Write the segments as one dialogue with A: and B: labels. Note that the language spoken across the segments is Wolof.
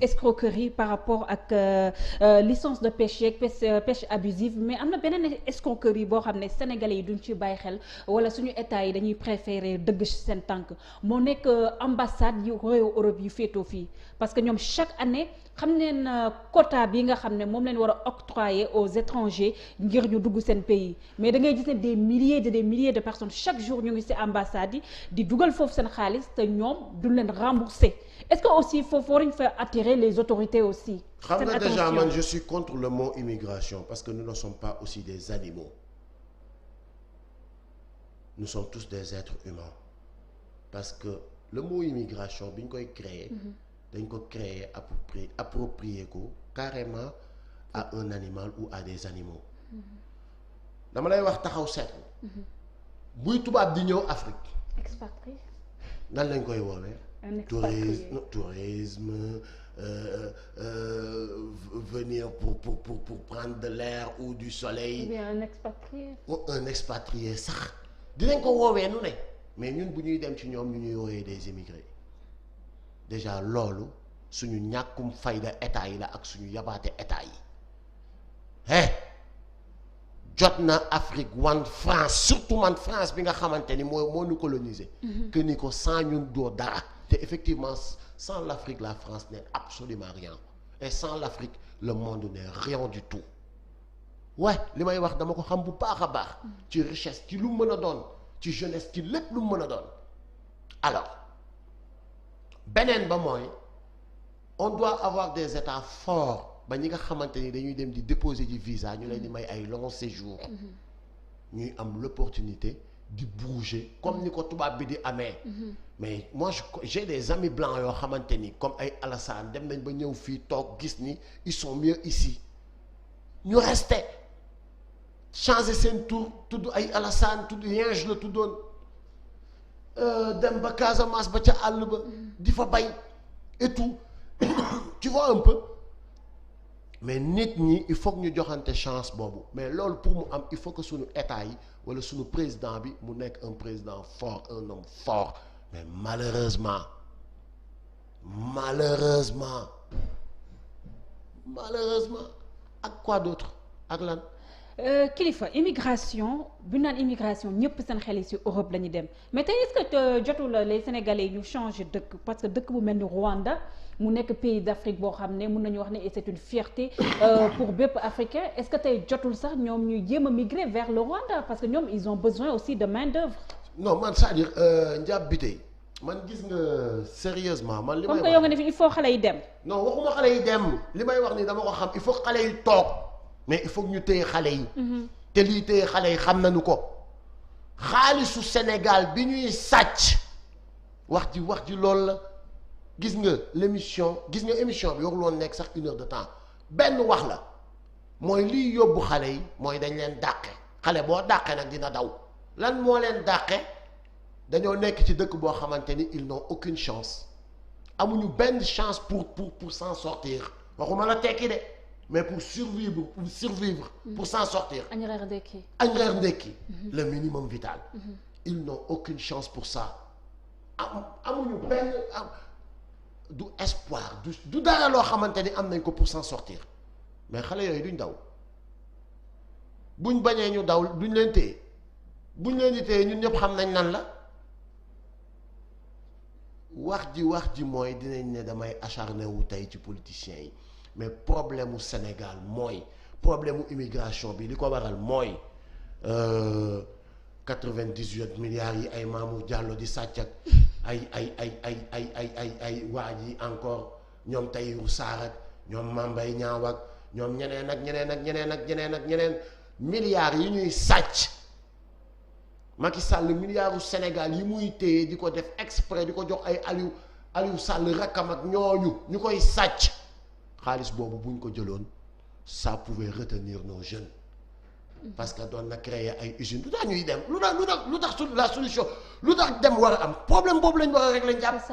A: escroquerie par rapport ak licence de pêche yeeg pêche abusive mais am na beneen escroquerie boo xam ne sénégalais yi duñ ci bàyyi xel wala suñu état yi dañuy préférer dëgg seen tànk moo nekk ambassade yu réewu Europe yu féetoo fii parce que ñoom chaque année xam neen quota bi nga xam ne moom leen war a octroyer aux étrangers ngir ñu dugg seen pays mais da ngay gis ne des milliers de personnes chaque jour ñu ngi ci ambassade yi di dugal foofu seen xaalis te ñoom duñ leen rembourser est-ce que aussi foofu waruñ fa attirer les autorités aussi.
B: xam nga déjà man je suis contre le mot immigration parce que nous ne sommes pas aussi des animaux nous sommes tous des êtres humains parce que le mot immigration bi ñu koy créer dañ ko créer approprier ko carrément à un animal ou à des animaux dama lay wax taxaw seetlu buy tubaab di ñëw Afrique
A: expatrié
B: nan lañ koy woowee tourisme venir pour prendre de l'air ou du soleil.
A: Ou bien un expatrié.
B: Un expatrié sax dinañ ko woowee nu ne mais ñun bu ñuy dem ci ñoom ñu ñuy woowee des immigrés déjà loolu suñu ñàkkum fayda état yi la ak suñu yabaate état yi jot na Afrique wan France surtout man France bi nga xamante ni moo ñu colonisé. que ni ko sans ñun doo dara te effectivement sans l'Afrique la France n'est absolument rien et sans l'Afrique le monde n'est rien du tout li may wax dama ko xam bu baax a baax ci richesse ci lu mën a doon ci jeunesse ci lépp lu mën a doon alors beneen ba mooy on doit avoir des états forts ba ñi nga xamante ni dañuy dem di déposer du visa ñu leen di may ay long séjour ñuy am l'opportunité di bouger comme ni ko tubaab bi di amee mais moi j'ai des amis blancs yoo xamante ni comme ay Alassane dem nañ ba ñëw fii toog gis ni ils sont mieux ici ñu resté changer seen tour tudd ay Alassane tudd Yinge la tuddoon dem ba Casamance ba ca àll ba di fa bay et tout tu vois un peu mais nit ñi il faut que ñu joxante chance boobu mais loolu pour mu am il faut que suñu état yi wala suñu président bi mu nekk un président fort un homme fort mais malheureusement ak quoi d'autre ak lan
A: kilifa immigration bu naan immigration ñëpp seen xel yi ci Europe la ñu dem mais tey est-ce que jotul les Sénégalais yi ñu changer dëkk parce que dëkk bu mel ni Rwanda mu nekk pays d'Afrique boo xam ne mun nañu wax ne et c'est une fierté pour bépp Africain est-ce que tey jotul sax ñoom ñuy jéem a migrer vers le Rwanda parce que ñoom ils ont besoin aussi de main-d'œuvre.
B: non man c'est-à-dire njàpp bi tey man gis nga sérieusement man li may wax
A: comme que yow nga ne fi il faut xale yi dem.
B: non waxuma xale yi dem li may wax ni dama ko xam il faut xale yi toog. mais il faut que ñu téye xale yi te lii téye xale yi xam nañu ko xaalisu Sénégal bi ñuy sàcc wax ji loolu la gis nga l'émission gis nga émission bi warul woon nekk sax 1 heure de temps benn wax la mooy liy yóbbu xale yi mooy dañ leen dàqe xale boo dàqe nag dina daw lan moo leen dàqe dañoo nekk ci dëkk boo xamante ni ils n'ont aucune chance amuñu benn chance pour s'en sortir waxuma la tekki de mais pour survivre pour s'en sortir. añ reer ndekki. Le minimum vital. Ils n'ont aucune chance pour ça. amuñu benn du espoir du dara loo xamante ni am nañ ko pour s'en sortir mais xale yooyu duñ daw buñ bañee ñu daw duñ leen téye buñ leen di téye ñun ñëpp xam nañ nan la wax ji mooy dinañ ne damay acharné wu tey ci politiciens yi. mais problème mu Sénégal mooy problème mu immigration bi li ko waral mooy 98 milliards yi ay Mamour Diallo di sàcc ak ay waa ji encore ñoom Tahirou Sarr ak ñoom Mame Mbaye Niang ak ñoom ñeneen milliards yi ñuy sàcc Macky Sall milliards Sénégal yi muy téye di ko def exprès di ko jox ay Aliou Sall rakkam ak ñooñu ñu koy sàcc. xaalis boobu bu ñu ko jëloon ça pouvait retenir nos jeunes parce que doon na créer ay usines lu tax ñuy dem lu tax la solution lu tax dem war a am problème boobu lañ war a régler njàpp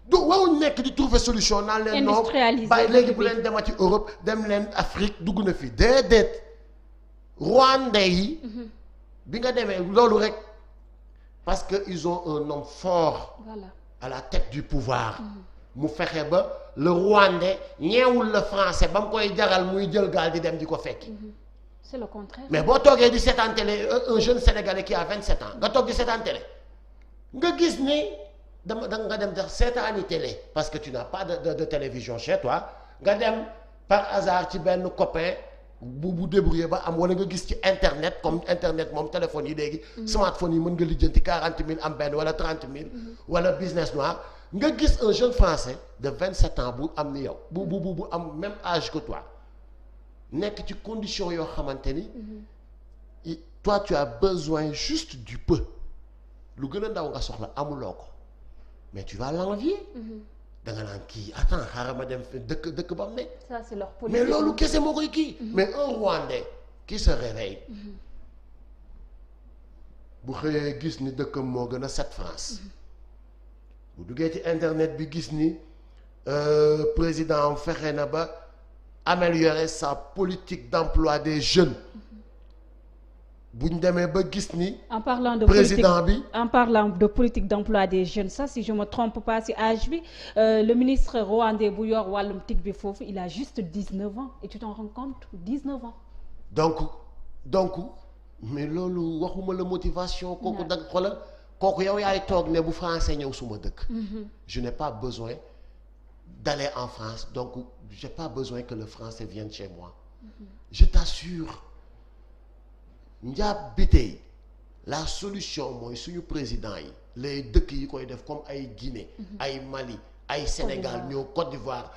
B: du waruñ nekk di trouver solution naan leen non bàyyi léegi bu leen demati Europe dem leen Afrique dugg na fi déedéet Rwandais yi bi nga demee loolu rek parce que ils ont un homme fort à la tête du pouvoir mu fexe ba le Rwandais ñeewul le français ba mu koy jaral muy jël gaal di dem di ko fekki.
A: c'est le contraire.
B: mais boo toogee di seetaan télé un jeune sénégalais qui a 27 ans nga toog di seetaan télé nga gis ni nga dem def seetaani télé parce que tu n'as pas de télévision chez toi nga dem par hasard ci benn copain bu débrouillé ba am wala nga gis ci internet comme internet moom téléphone yi léegi. smartphone yi mën nga lijjanti 40 000 am benn wala 30 000. wala business noir nga gis un jeune français de 27 ans bu am ni yow bu am même âge que toi. nekk ci condition yoo xamante ni toi tu as besoin juste du peu lu gën a ndaw nga soxla amuloo ko mais tu vas l'envier da nga naan kii attends xaaral ma dem dëkk ba mu nekk.
A: ça c'est leur politique.
B: mais loolu kese moo koy kii. mais un Rwandais qui se réveille bu xëyee gis ni dëkkam moo gën a set France bu duggee ci internet bi gis ni président am fexe na ba améliorer sa politique d'emploi des jeunes bu ñu demee ba gis ni.
A: en parlant de
B: président bi
A: en parlant de politique d'emploi des jeunes ça si je me trompe pas si âge bi le ministre rwandais bu yor wàllum TIC bi foofu il a juste 19 ans et tu t'en rends compte 19 ans.
B: donc mais loolu waxuma la motivation. kooku da nga xoolal kooku yow yaay toog ne bu français ñëw suma dëkk. je n'ai pas besoin d'aller en France donc j'ai pas besoin que le français vienne chez moi. Je t'assure njaab bi tey la solution mooy suñu président yi les dëkk yi koy def comme ay Guinée ay Mali ay Sénégal ñoo Côte d'Ivoire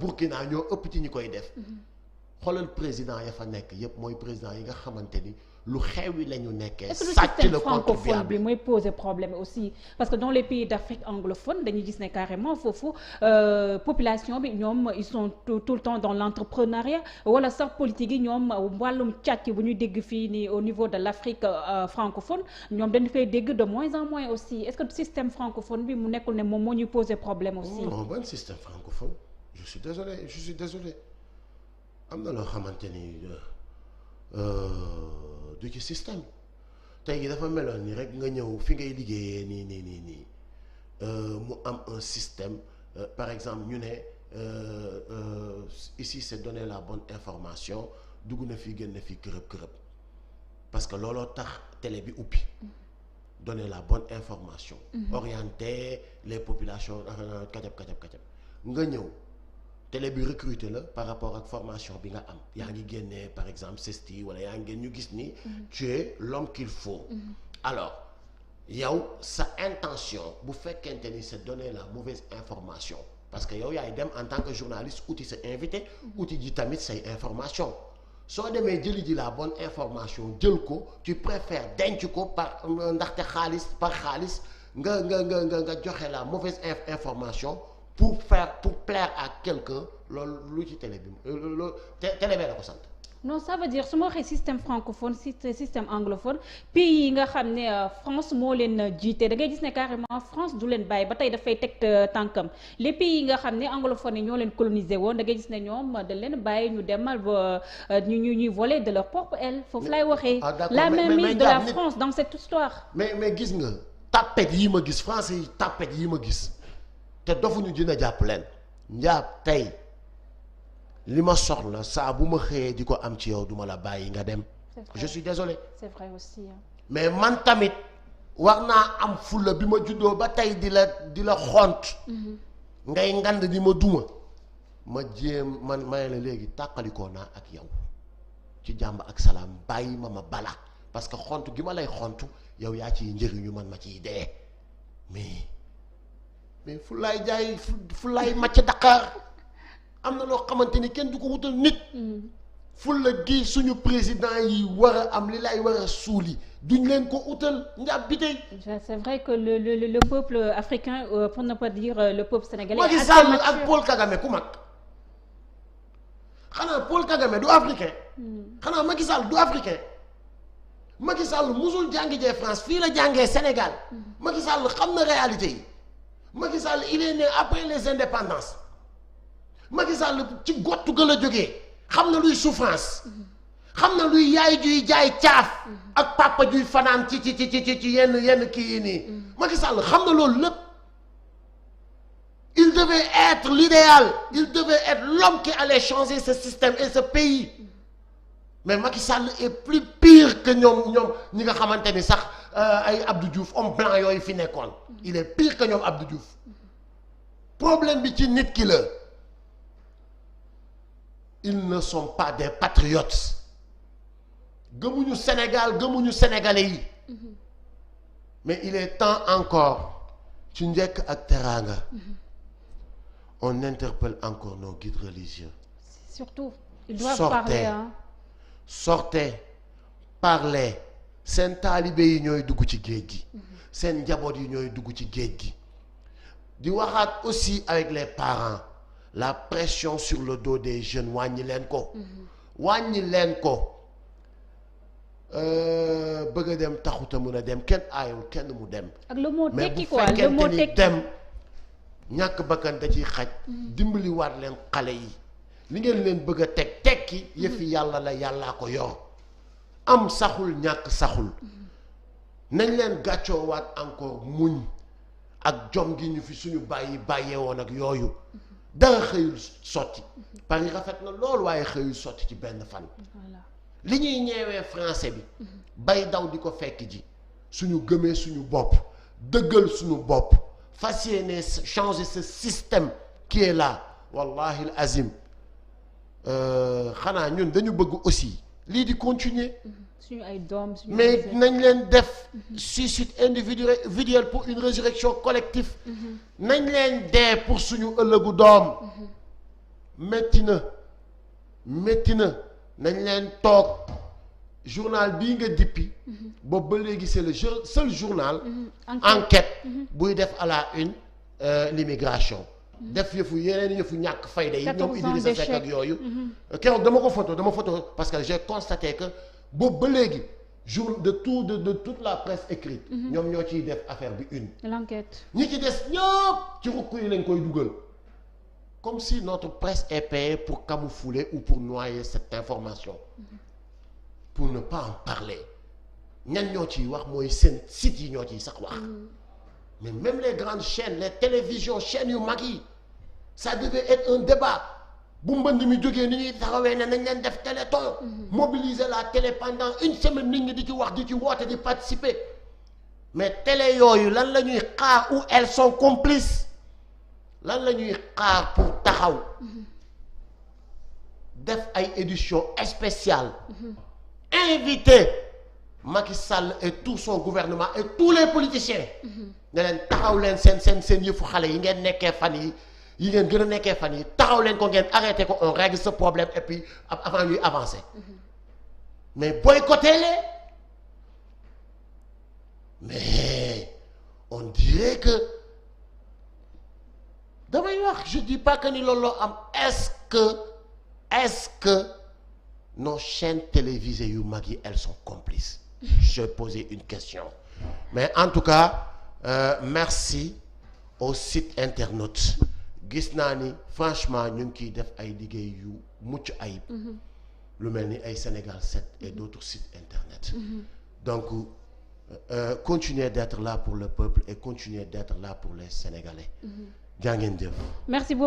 B: Burkina ñoo ëpp ci ñi koy def xoolal président ya fa nekk yépp mooy président yi nga xamante ni lu xewi la ñu nekkee. sàcc le
A: francophone bi mooy poser problème aussi parce que dans les pays d'Afrique anglophone dañuy gis ne carrément foofu population bi ñoom ils sont tout le temps dans l'entrepreneuriat wala sax politique yi ñoom wàllum càcc bu ñuy dégg fii nii au niveau de l'Afrique francophone ñoom dañu fay dégg de moins en moins aussi est-ce que le système francophone bi mu nekkul ne moom moo ñuy poser problème aussi.
B: non bon système francophone je suis désolé am na loo xamante ni. du ci système tey gi dafa meloon ni rek nga ñëw fi ngay liggéeyee nii mu am un système par exemple ñu ne ici c'est donner la bonne information dugg na fi génn fi kërëb parce que looloo tax télé bi ubbi donner la bonne information orienter les populations kacab nga ñëw télé bi recruter la par rapport ak formation bi nga am yaa ngi génnee par exemple CESTI wala yaa ngi ñu gis ni tu es l'homme qu'il faut alors yow sa intention bu fekkente ni c'est donner la mauvaise information parce que yow yaay dem en tant que journaliste uti sa invité uti ji tamit say information soo demee jëli ji la bonne information jël ko tu préfères denc ko par ndaxte xaalis nga joxe la mauvaise information pour plaire à quelqu'un loolu lu ci télé bi loolu télé bee la ko sant.
A: non ça veut dire su ma waxee système francophone système anglophone pays yi nga xam ne France moo leen jiite da ngay gis ne carrément France du leen bàyyi ba tey dafay teg tànkam les pays yi nga xam ne anglophone yi ñoo leen colonisé woon da ngay gis ne ñoom da leen bàyyi ñu demal ba ñuy voler de leur propre aile foofu lay waxee. la mainmise de la France dans cette histoire.
B: mais gis nga tapet yi ma gis français yi tapet yi ma gis. te dofuñu dina jàpp leen njaab tey li ma soxla saa bu ma xëyee di ko am ci yow duma la bàyyi nga dem. je suis désolé.
A: c'est vrai aussi hein.
B: mais man tamit war naa am fulla bi ma juddoo ba tey di la xont ngay ngand di ma duma ma jéem man may la léegi tàqalikoo naa ak yow ci jàmm ak salaam bàyyi ma bala parce que xont gi ma lay xontu yow yaa ciy njëriñu man ma ciy dee mais fu laay jaay fu laay màcc Dakar am na loo xamante ni kenn du ko wutal nit. fulla gi suñu président yi war a am li lay war a suuli duñ leen ko utal njàpp bi tey.
A: c'est vrai que le peuple africain pour ne pas dire le peuple sénégalais.
B: Macky Sall ak Paul Kagame ku mag xanaa Paul Kagame du africain. xanaa Macky Sall du africain. Macky Sall musul jàngi jee France fii la jàngee Sénégal. Macky Sall xam na réalité yi. Macky Sall il est né après les indépendances Macky Sall ci gottu ga la jógee xam na luy souffrance xam na luy yaay juy jaay caaf ak papa juy fanaan ci yenn kii yi nii Macky Sall xam na loolu lépp il devait être l'idéal, il devait être l'homme qui allait changer ce système et ce pays. Mais Macky Sall est plus pire que ñoom ñi nga xamante ni sax ay Abdou Diouf homme blanc yooyu fi nekkoon. Il est pire que ñoom Abdou Diouf. Problème bi ci nit ki la. Ils ne sont pas des patriotes. gëmuñu Sénégal gëmuñu sénégalais yi. Mais il est temps encore ci njëkk ak teraanga. On interpelle encore nos guides religieux.
A: Surtout ils doivent parler hein.
B: Sortez parlez seen taalibe yi ñooy dugg ci géej gi. seen njaboot yi ñooy dugg ci géej gi. di waxaat aussi avec les parents la pression sur le dos des jeunes wàññi leen ko. wàññi leen ko. bëgg a dem taxuta mun a dem kenn aayul kenn mu dem.
A: ak le mot tekki
B: quoi
A: le mot
B: tekki mais bu fekkente ni dem ñàkk bakkan da ciy xaj. dimbaliwaat leen xale yi. li ngeen leen bëgg a tekki yëfi yàlla la yàllaa ko yor. am saxul ñàkk saxul. nañ leen gàccoowaat encore muñ ak jom gi ñu fi suñu bàyyee woon ak yooyu. dara xëyul sotti. Paris rafet na loolu waaye xëyul sotti ci benn fan. li ñuy ñeewee français bi. bay daw di ko fekk ji. suñu gëmee suñu bopp. dëggal suñu bopp. fas yéene changer ce système qui est là wallahi al azim xanaa ñun dañu bëgg aussi lii di continuer.
A: suñu ay doom suñu
B: mais nañ leen def suicide individuel pour une résurrection collective. nañ leen dee pour suñu ëllëgu doom. métti na nañ leen toog journal bii nga dippi. boobu ba léegi c'est le seul journal. enquête buy def à la une l'immigration. def yeneen yëfu ñàkk fayda yi ñoom Idrissa Seck ak yooyu. keroog dama photo parce que j'ai constaté que boobu ba léegi de toute la presse écrite. ñoom ñoo ciy def affaire bi une.
A: l'enquête.
B: ñi ci des ñëpp ci rukk yi lañ koy dugal. comme si notre presse est payée pour camoufler ou pour noyer cette information. pour ne pas en parler. ñan ñoo ciy wax mooy seen site yi ñoo ciy sax wax. mais même les grandes chaînes les télévisions chaînes yu mag yi ça devait être un débat bu mbënd mi jógee ni ñuy taxawee ne nañ leen def téléthon. mobiliser la télé pendant une semaine nit ñi di ci wax di ci woote di participer mais télé yooyu lan la ñuy xaar où elles sont complices lan la ñuy xaar pour taxaw def ay édition spéciale invité Macky Sall et tout son gouvernement et tous les politiciens. ne leen taxaw leen seen yëfu xale yi ngeen nekkee fan yi ngeen gën a nekkee fan yi taxaw leen ko ngeen arrêté ko on règle ce problème et puis avant ñuy avancer. mais boycottez-les. mais on dirait que damay wax je dis pas que ni loolu am est-ce que nos chaînes télévisées yu mag yi elles sont complices. J'ai posé une question mais en tout cas merci au site internaute gis naa ni franchement ñu ngi ciy def ay liggéey yu mucc ayib. lu mel ni ay Sénégal 7 et d'autres sites internet. donc continuez d'être là pour le peuple et continuez d'être là pour les Sénégalais. jaa ngeen jëf.
A: Merci beaucoup.